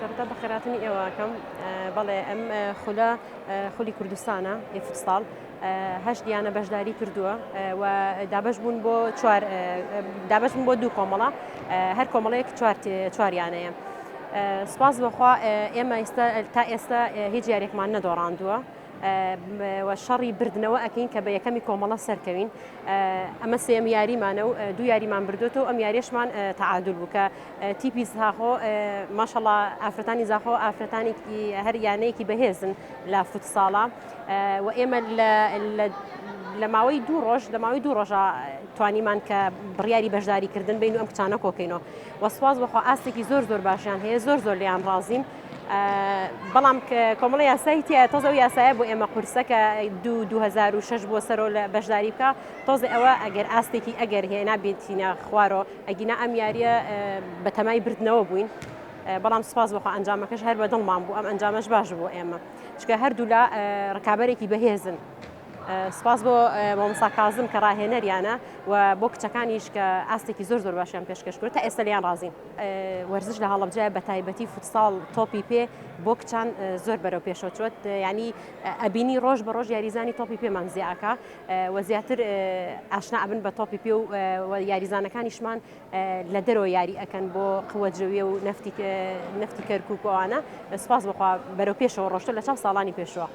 سەرەتا بە خێراتنی ئێوەکەم بەڵێ ئەم خولی کوردستانە فوتساڵ هەشت دیانە بەشداری کردووە و دابەش بوون بۆ دوو کۆمەڵە هەر کۆمەڵەیەک چواریانەیە. سپاس بەخوا ئێمە تا ئێستا هیچ یاریێکمان نەدۆڕاندووە و شەڕی بردنەوە ئەکەین کە بە یەکەمی کۆمەڵە سەرکەوین. ئەمە سێم یاریمانە و دوو یاریمان بردوێتەوە ئەم یاریشمان تەعادول بوو کە تیپی زاخۆ ماشەڵڵا ئافرەتانی زاخۆ ئافرەتانێکی هەر یانەیەکی بەهێزن لە فوتساڵە و ئێمە لە ماوەی دوو ڕۆژە توانیمان کە بڕیاری بەشداریکردن بین و ئەم کچانە کۆکەینەوە و سواز بەخوا ئاستێکی زۆر باشیان هەیە زۆر لیان ڕازیم. بەڵام کۆمەڵی یاسایی تیا تۆزە و یاسایە بۆ ئێمە قورسەکە 2006 بۆ سەرۆ لە بەشداری بکە تۆزە ئەوە ئەگەر ئاستێکی ئەگەر هێنا بێتینە خوارەوە ئەگینا ئەم یاریە بە تەمای بردنەوە بووین. بەڵام سپاس بەخوا ئەنجامەکەش هەر بە دڵمان بوو ئەم ئەنجامەش باش بۆ ئێمە چکە هەردوو لە ڕکابەرێکی بەهێزن. سپاس بۆ مامۆستا کازم کە ڕاهێنەریانە و بۆ کچەکانیش کە ئاستێکی زۆر باشیان پێشکەش کرد تا ئێستا لیان ڕازین. وەرزش لە هەڵەبجە بە تایبەتی فوتساڵ تۆپی پێ بۆ کچان زۆر بەرەو پێشەوە چوت ینی ئەبینی ڕۆژ بە ڕۆژ یاریزانی تۆپی پێمان زیاکە و زیاتر ئاشنا ئەبن بە تۆپی پێ و یاریزانەکانیشمان لە دەرەوە یاری ئەکەن بۆ قووەجەویە و نەفتی کەرکووکەوانە. سپاس بخوا بەرەو پێشەوە ڕۆشتە لە چەند ساڵانی پێشوە.